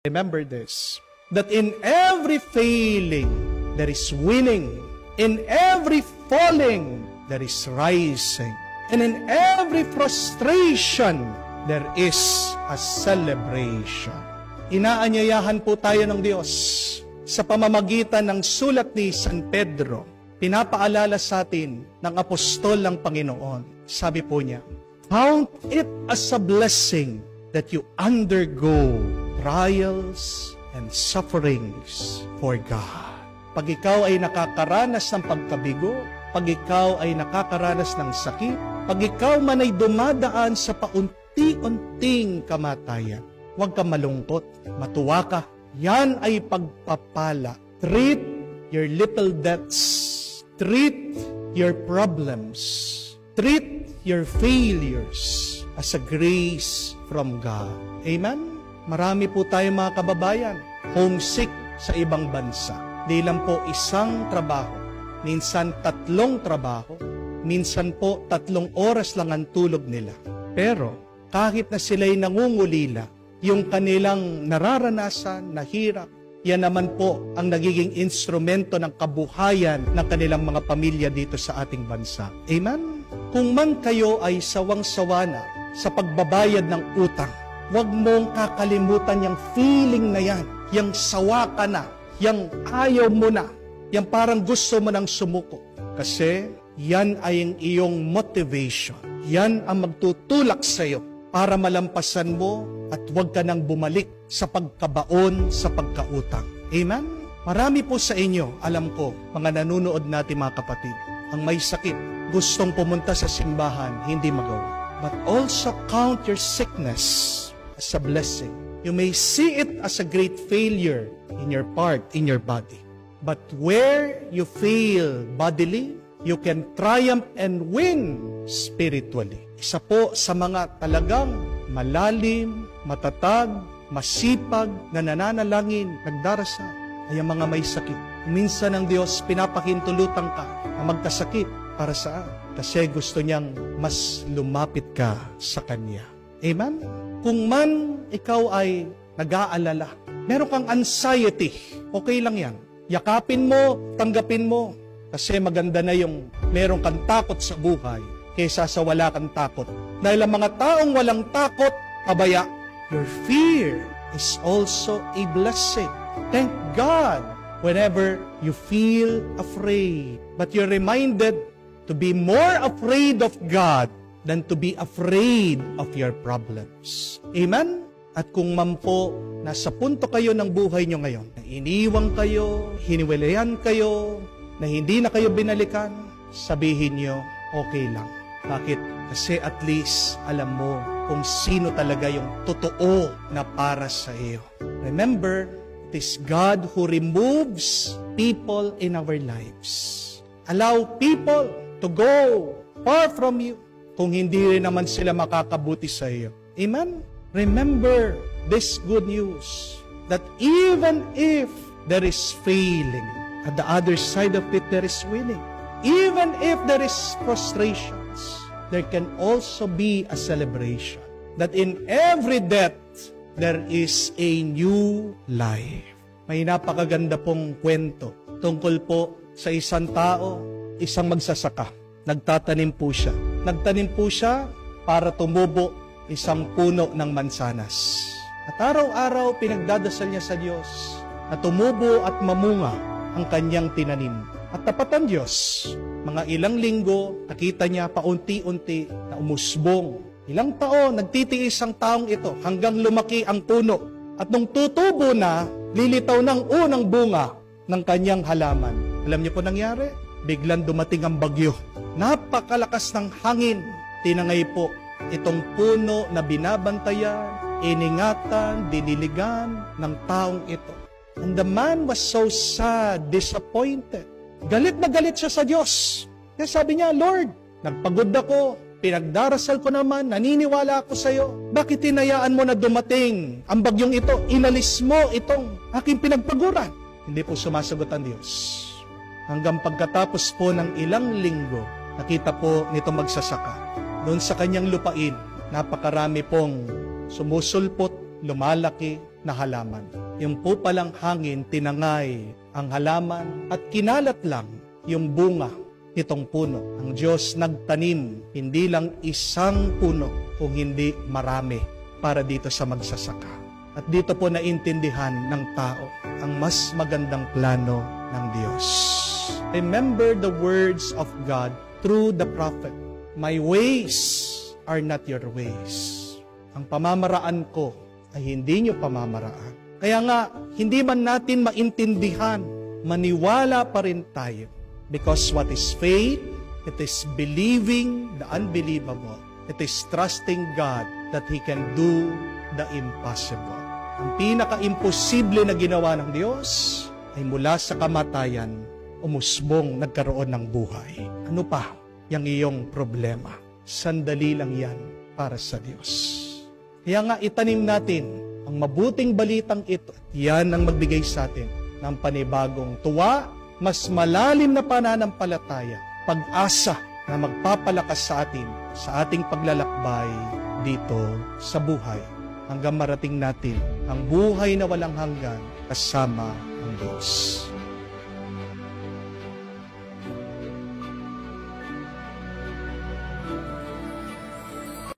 Remember this, that in every failing, there is winning. In every falling, there is rising. And in every frustration, there is a celebration. Inaanyayahan po tayo ng Diyos sa pamamagitan ng sulat ni San Pedro. Pinapaalala sa atin ng apostol ng Panginoon. Sabi po niya, count it as a blessing that you undergo trials and sufferings for God. Pag ikaw ay nakakaranas ng pagkabigo, pag ikaw ay nakakaranas ng sakit, pag ikaw man ay dumadaan sa paunti-unting kamatayan, huwag ka malungkot, matuwa ka. Yan ay pagpapala. Treat your little debts. Treat your problems. Treat your failures as a grace from God. Amen? Marami po tayong mga kababayan, homesick sa ibang bansa. Di lang po isang trabaho, minsan 3 trabaho, minsan po 3 oras lang ang tulog nila. Pero kahit na sila'y nangungulila, yung kanilang nararanasan na hirap, yan naman po ang nagiging instrumento ng kabuhayan ng kanilang mga pamilya dito sa ating bansa. Amen? Kung man kayo ay sawang-sawa na sa pagbabayad ng utang, huwag mong kakalimutan yung feeling na yan, yung sawa ka na, yung ayaw mo na, yung parang gusto mo nang sumuko. Kasi yan ay ang iyong motivation. Yan ang magtutulak sa iyo para malampasan mo at huwag ka nang bumalik sa pagkabaon, sa pagkautang. Amen? Marami po sa inyo, alam ko, mga nanunood natin mga kapatid, ang may sakit, gustong pumunta sa simbahan, hindi magawa. But also count your sickness as a blessing. You may see it as a great failure in your part, in your body. But where you fail bodily, you can triumph and win spiritually. Isa po sa mga talagang malalim, matatag, masipag na nananalangin, nagdarasal, ay ang mga may sakit. Minsan ang Diyos pinapakintulutan ka na magkasakit. Para saan? Kasi gusto niyang mas lumapit ka sa Kanya. Amen? Kung man ikaw ay nag-aalala, meron kang anxiety, okay lang yan. Yakapin mo, tanggapin mo. Kasi maganda na yung meron kang takot sa buhay kaysa sa wala kang takot. Dahil ang mga taong walang takot, pabaya. Your fear is also a blessing. Thank God whenever you feel afraid. But you're reminded to be more afraid of God than to be afraid of your problems. Amen? At kung man po, nasa punto kayo ng buhay nyo ngayon, na iniwang kayo, hiniwalayan kayo, na hindi na kayo binalikan, sabihin nyo, okay lang. Bakit? Kasi at least alam mo kung sino talaga yung totoo na para sa iyo. Remember, it is God who removes people in our lives. Allow people to go far from you kung hindi rin naman sila makakabuti sa iyo. Amen? Remember this good news that even if there is failing, at the other side of it there is winning. Even if there is frustrations, there can also be a celebration. That in every death, there is a new life. May napakaganda pong kwento tungkol po sa isang tao, isang magsasaka. Nagtatanim po siya. Nagtanim po siya para tumubo isang puno ng mansanas. At araw-araw pinagdadasal niya sa Diyos na tumubo at mamunga ang kanyang tinanim. At tapat ang Diyos, mga ilang linggo, nakita niya paunti-unti na umusbong. Ilang taon, nagtitiis ang taong ito hanggang lumaki ang puno. At nung tutubo na, lilitaw ng unang bunga ng kanyang halaman. Alam niyo po nangyari? Biglang dumating ang bagyo. Napakalakas ng hangin. Tinangay po itong puno na binabantayan, iningatan, diniligan ng taong ito. And the man was so sad, disappointed. Galit na galit siya sa Diyos. Kaya sabi niya, Lord, nagpagod ako, pinagdarasal ko naman, naniniwala ako sa iyo. Bakit tinayaan mo na dumating ang bagyong ito? Inalis mo itong aking pinagpaguran. Hindi po sumasagot ang Diyos. Hanggang pagkatapos po ng ilang linggo, nakita po nito magsasaka. Doon sa kanyang lupain, napakarami pong sumusulpot lumalaki na halaman. Yung po palang hangin, tinangay ang halaman at kinalat lang yung bunga nitong puno. Ang Diyos nagtanim, hindi lang isang puno, kung hindi marami para dito sa magsasaka. At dito po naintindihan ng tao ang mas magandang plano ng Diyos. Remember the words of God through the prophet. My ways are not your ways. Ang pamamaraan ko ay hindi nyo pamamaraan. Kaya nga, hindi man natin maintindihan, maniwala pa rin tayo. Because what is faith? It is believing the unbelievable. It is trusting God that He can do the impossible. Ang pinaka-imposible na ginawa ng Diyos ay mula sa kamatayan, umusbong nagkaroon ng buhay. Ano pa yung iyong problema? Sandali lang yan para sa Diyos. Kaya nga itanim natin ang mabuting balitang ito. Yan ang magbigay sa atin ng panibagong tuwa, mas malalim na pananampalataya, pag-asa na magpapalakas sa atin sa ating paglalakbay dito sa buhay hanggang marating natin ang buhay na walang hanggan kasama ang Diyos.